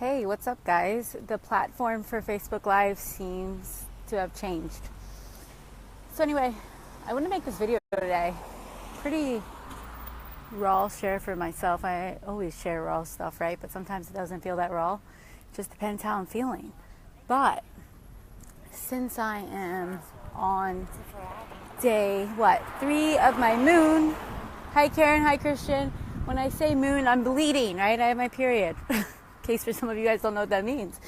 Hey, what's up, guys? The platform for Facebook Live seems to have changed. So anyway, I want to make this video today. Pretty raw share for myself. I always share raw stuff, right? But sometimes it doesn't feel that raw. It just depends how I'm feeling. But since I am on day, 3 of my moon. Hi, Karen. Hi, Christian. When I say moon, I'm bleeding, right? I have my period. In case for some of you guys don't know what that means.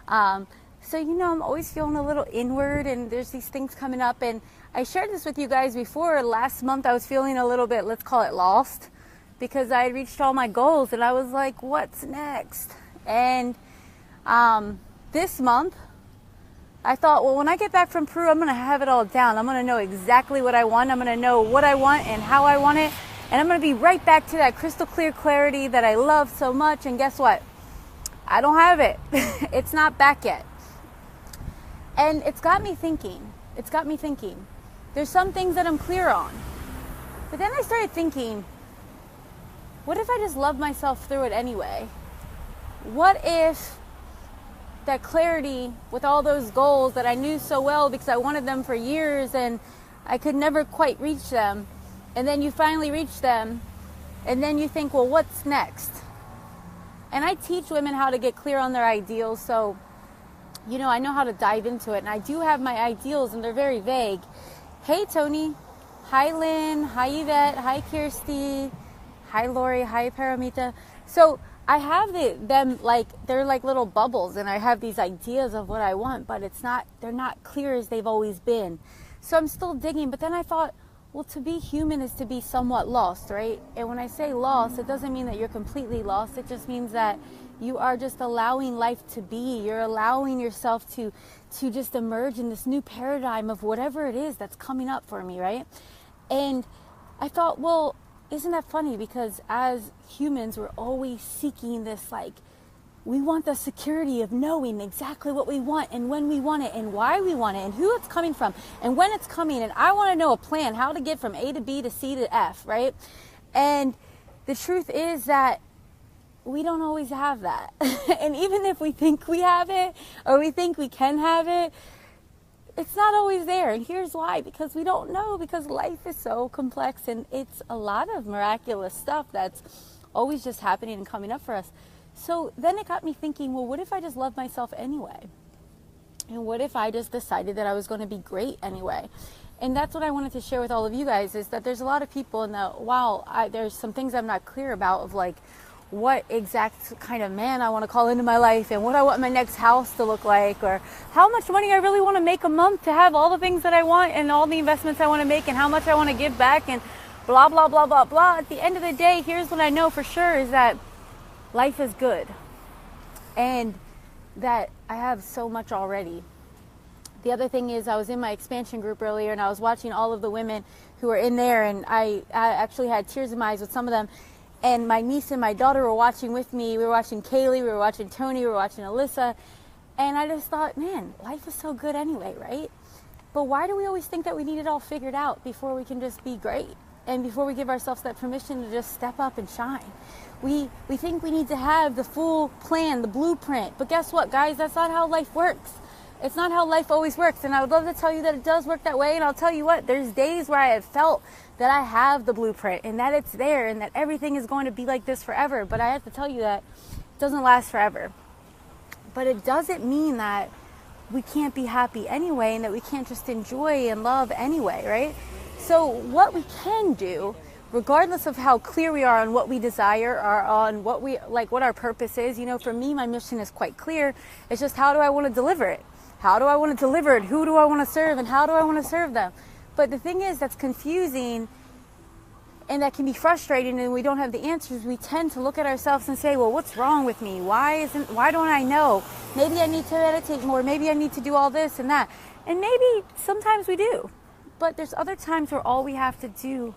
So, I'm always feeling a little inward, and there's these things coming up. And I shared this with you guys before. Last month, I was feeling a little bit, let's call it lost, because I had reached all my goals, and I was like, what's next? And this month, I thought, well, when I get back from Peru, I'm going to have it all down. I'm going to know exactly what I want. I'm going to know what I want and how I want it. And I'm going to be right back to that crystal clear clarity that I love so much. And guess what? I don't have it. It's not back yet. And it's got me thinking. There's some things that I'm clear on. But then I started thinking, what if I just love myself through it anyway? What if that clarity with all those goals that I knew so well because I wanted them for years and I could never quite reach them, and then you finally reach them, and then you think, well, what's next? And I teach women how to get clear on their ideals, so I know how to dive into it, and I do have my ideals, and they're very vague. Hey, Tony. Hi, Lynn. Hi, Yvette. Hi, Kirsty. Hi, Lori. Hi, Paramita. So I have them like, they're like little bubbles, and I have these ideas of what I want, but they're not clear as they've always been. So I'm still digging, but then I thought, well, to be human is to be somewhat lost, right? And when I say lost, it doesn't mean that you're completely lost. It just means that you are just allowing life to be. You're allowing yourself to just emerge in this new paradigm of whatever it is that's coming up for me, right? And I thought, well, isn't that funny? Because as humans, we're always seeking this, we want the security of knowing exactly what we want and when we want it and why we want it and who it's coming from and when it's coming. And I want to know a plan, how to get from A to B to C to F, right? And the truth is that we don't always have that. And even if we think we have it or we think we can have it, it's not always there. And here's why: because we don't know, because life is so complex and it's a lot of miraculous stuff that's always just happening and coming up for us. So then it got me thinking, well, what if I just love myself anyway? And what if I just decided that I was going to be great anyway? And that's what I wanted to share with all of you guys, is that there's a lot of people in the, there's some things I'm not clear about of what exact kind of man I want to call into my life and what I want my next house to look like, or how much money I really want to make a month to have all the things that I want and all the investments I want to make and how much I want to give back and blah, blah, blah, blah, blah. At the end of the day, here's what I know for sure is that life is good and that I have so much already. The other thing is, I was in my expansion group earlier and I was watching all of the women who were in there, and I actually had tears in my eyes with some of them. And my niece and my daughter were watching with me. We were watching Kaylee, we were watching Tony, we were watching Alyssa. And I just thought, man, life is so good anyway, right? But why do we always think that we need it all figured out before we can just be great? And before we give ourselves that permission to just step up and shine? We think we need to have the full plan, the blueprint. But guess what, guys? That's not how life works. It's not how life always works. And I would love to tell you that it does work that way. And I'll tell you what, there's days where I have felt that I have the blueprint and that it's there and that everything is going to be like this forever. But I have to tell you that it doesn't last forever. But it doesn't mean that we can't be happy anyway and that we can't just enjoy and love anyway, right? So what we can do, regardless of how clear we are on what we desire or on what our purpose is, for me, my mission is quite clear. It's just, how do I want to deliver it? How do I want to deliver it? Who do I want to serve? And how do I want to serve them? But the thing is, that's confusing and that can be frustrating, and we don't have the answers. We tend to look at ourselves and say, well, what's wrong with me? Why don't I know? Maybe I need to meditate more. Maybe I need to do all this and that. And maybe sometimes we do. But there's other times where all we have to do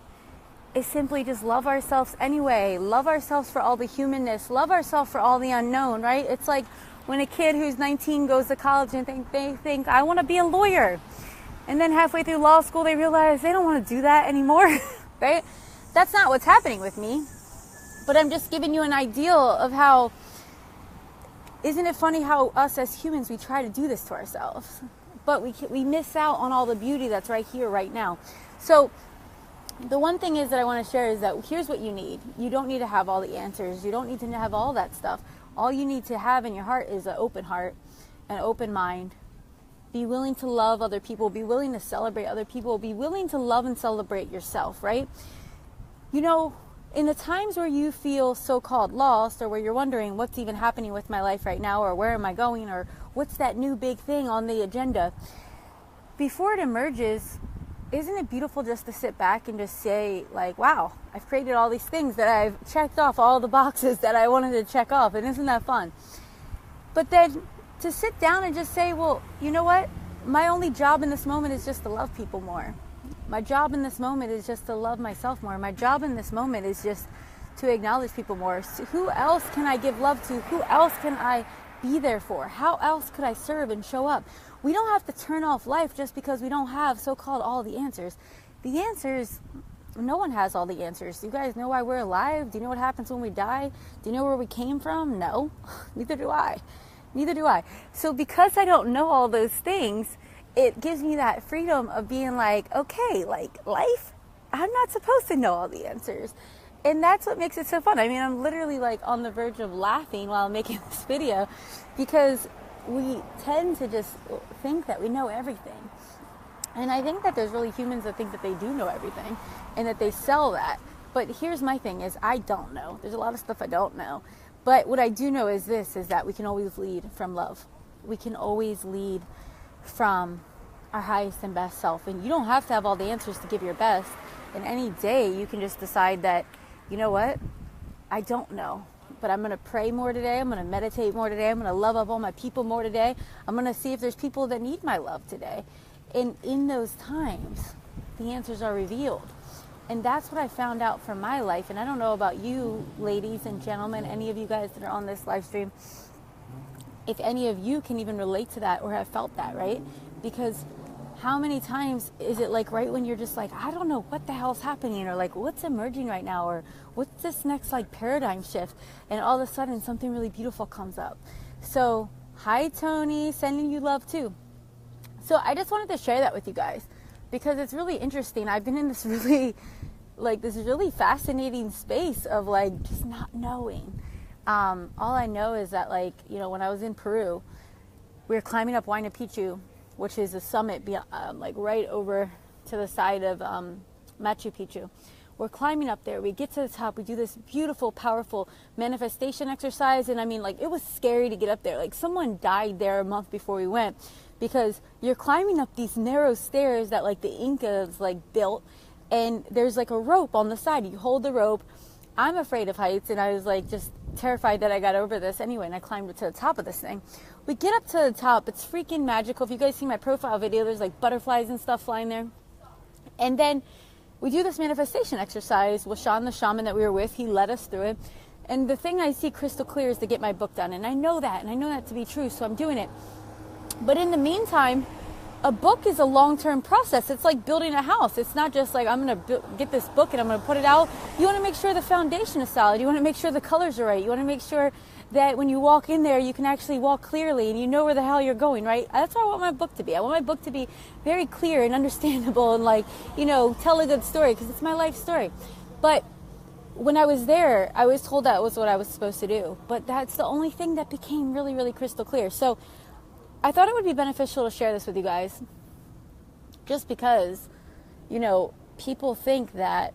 is simply just love ourselves anyway. Love ourselves for all the humanness. Love ourselves for all the unknown, right? It's like when a kid who's 19 goes to college and they think, I want to be a lawyer. And then halfway through law school, they realize they don't want to do that anymore, right? That's not what's happening with me. But I'm just giving you an ideal of how Isn't it funny how us as humans, we try to do this to ourselves, but we miss out on all the beauty that's right here, right now. So the one thing is that I want to share is that here's what you need. You don't need to have all the answers. You don't need to have all that stuff. All you need to have in your heart is an open heart, an open mind. Be willing to love other people. Be willing to celebrate other people. Be willing to love and celebrate yourself, right? You know, in the times where you feel so-called lost, or where you're wondering what's even happening with my life right now, or where am I going, or what's that new big thing on the agenda, before it emerges, isn't it beautiful just to sit back and just say, like, wow, I've created all these things that I've checked off all the boxes that I wanted to check off, and isn't that fun? But then to sit down and just say, well, you know what? My only job in this moment is just to love people more. My job in this moment is just to love myself more. My job in this moment is just to acknowledge people more. So who else can I give love to? Who else can I be there for? How else could I serve and show up? We don't have to turn off life just because we don't have so-called all the answers. The answers, no one has all the answers. Do you guys know why we're alive? Do you know what happens when we die? Do you know where we came from? No, neither do I. Neither do I. So because I don't know all those things, it gives me that freedom of being like, okay, like life, I'm not supposed to know all the answers. And that's what makes it so fun. I mean, I'm literally like on the verge of laughing while I'm making this video, because we tend to just think that we know everything. And I think that there's really humans that think that they do know everything and that they sell that. But here's my thing is I don't know. There's a lot of stuff I don't know. But what I do know is this, is that we can always lead from love. We can always lead from our highest and best self. And you don't have to have all the answers to give your best. And any day you can just decide that, you know what? I don't know. But I'm going to pray more today. I'm going to meditate more today. I'm going to love up all my people more today. I'm going to see if there's people that need my love today. And in those times, the answers are revealed. And that's what I found out from my life. And I don't know about you, ladies and gentlemen, any of you guys that are on this live stream, if any of you can even relate to that or have felt that, right? Because how many times is it like right when you're just like, I don't know what the hell's happening, or like what's emerging right now, or what's this next like paradigm shift, and all of a sudden something really beautiful comes up. So hi Tony, sending you love too. So I just wanted to share that with you guys because it's really interesting. I've been in this really fascinating space of like just not knowing. All I know is that, like, you know, when I was in Peru, we were climbing up Huayna Picchu, which is a summit like right over to the side of Machu Picchu. We're climbing up there. We get to the top. We do this beautiful, powerful manifestation exercise. And I mean, like, it was scary to get up there. Like, someone died there a month before we went, because you're climbing up these narrow stairs that like the Incas like built. And there's like a rope on the side. You hold the rope. I'm afraid of heights, and I was like just terrified that I got over this anyway, and I climbed to the top of this thing. We get up to the top. It's freaking magical. If you guys see my profile video, there's like butterflies and stuff flying there. And then we do this manifestation exercise with Sean, the shaman that we were with. He led us through it. And the thing I see crystal clear is to get my book done. And I know that, and I know that to be true, so I'm doing it. But in the meantime, a book is a long-term process. It's like building a house. It's not just like, I'm going to get this book and I'm going to put it out. You want to make sure the foundation is solid. You want to make sure the colors are right. You want to make sure that when you walk in there, you can actually walk clearly and you know where the hell you're going, right? That's what I want my book to be. I want my book to be very clear and understandable and, like, you know, tell a good story, because it's my life story. But when I was there, I was told that was what I was supposed to do. But that's the only thing that became really, really crystal clear. So I thought it would be beneficial to share this with you guys, just because, you know, people think that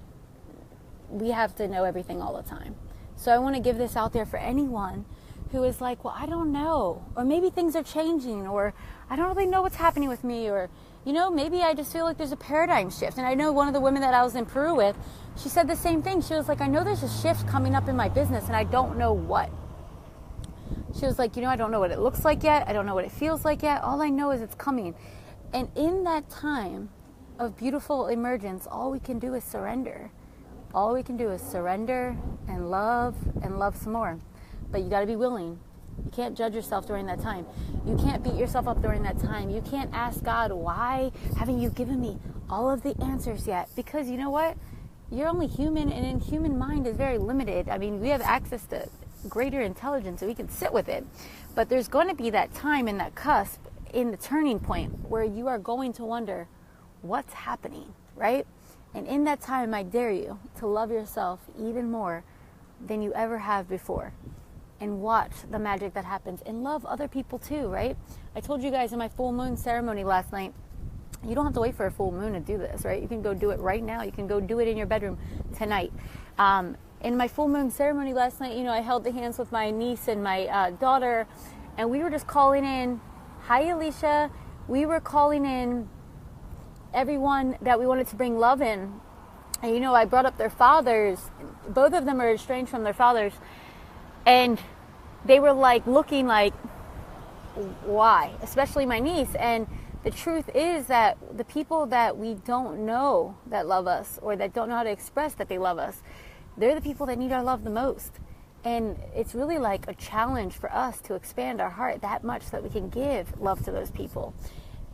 we have to know everything all the time. So I want to give this out there for anyone who is like, well, I don't know, or maybe things are changing, or I don't really know what's happening with me, or, you know, maybe I just feel like there's a paradigm shift. And I know one of the women that I was in Peru with, she said the same thing. She was like, I know there's a shift coming up in my business and I don't know what. She was like, you know, I don't know what it looks like yet. I don't know what it feels like yet. All I know is it's coming. And in that time of beautiful emergence, all we can do is surrender. All we can do is surrender and love some more. But you got to be willing. You can't judge yourself during that time. You can't beat yourself up during that time. You can't ask God, why haven't you given me all of the answers yet? Because you know what? You're only human, and in human mind is very limited. I mean, we have access to greater intelligence and we can sit with it. But there's going to be that time in that cusp, in the turning point, where you are going to wonder what's happening, right? And in that time, I dare you to love yourself even more than you ever have before, and watch the magic that happens, and love other people too, right? I told you guys in my full moon ceremony last night, you don't have to wait for a full moon to do this, right? You can go do it right now. You can go do it in your bedroom tonight. In my full moon ceremony last night, I held the hands with my niece and my daughter, and we were just calling in, hi Alicia, we were calling in everyone that we wanted to bring love in. And I brought up their fathers. Both of them are estranged from their fathers. And they were looking like, why? Especially my niece. And the truth is that the people that we don't know that love us, or that don't know how to express that they love us, they're the people that need our love the most. And it's really like a challenge for us to expand our heart that much so that we can give love to those people.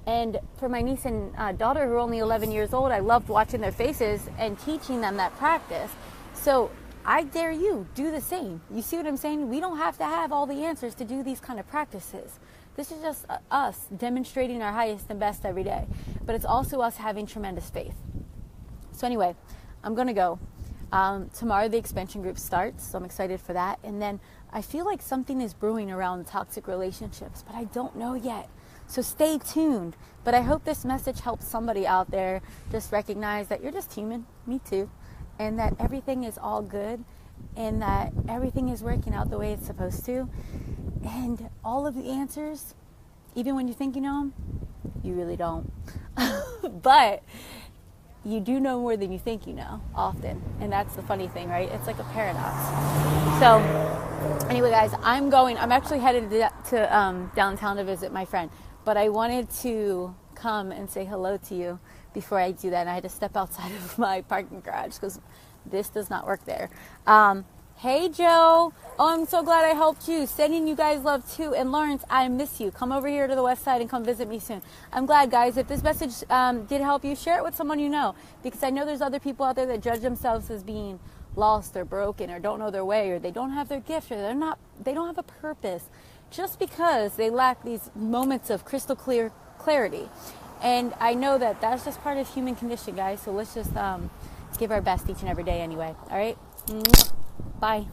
And for my niece and daughter, who are only 11 years old, I loved watching their faces and teaching them that practice. So I dare you, do the same. You see what I'm saying? We don't have to have all the answers to do these kind of practices. This is just us demonstrating our highest and best every day. But it's also us having tremendous faith. So anyway, I'm going to go. Tomorrow the expansion group starts, so I'm excited for that. And then I feel like something is brewing around toxic relationships, but I don't know yet. So stay tuned. But I hope this message helps somebody out there just recognize that you're just human, me too, and that everything is all good, and that everything is working out the way it's supposed to. And all of the answers, even when you think you know them, you really don't. But you do know more than you think you know, often. And that's the funny thing, right? It's like a paradox. So anyway, guys, I'm actually headed to downtown to visit my friend. But I wanted to come and say hello to you before I do that. And I had to step outside of my parking garage because this does not work there. Hey, Joe. Oh, I'm so glad I helped you. Sending you guys love, too. And Lawrence, I miss you. Come over here to the west side and come visit me soon. I'm glad, guys. If this message did help you, share it with someone you know. Because I know there's other people out there that judge themselves as being lost or broken or don't know their way or they don't have their gift or they don't have a purpose just because they lack these moments of crystal clear clarity. And I know that that's just part of human condition, guys. So let's just give our best each and every day anyway. All right? Bye.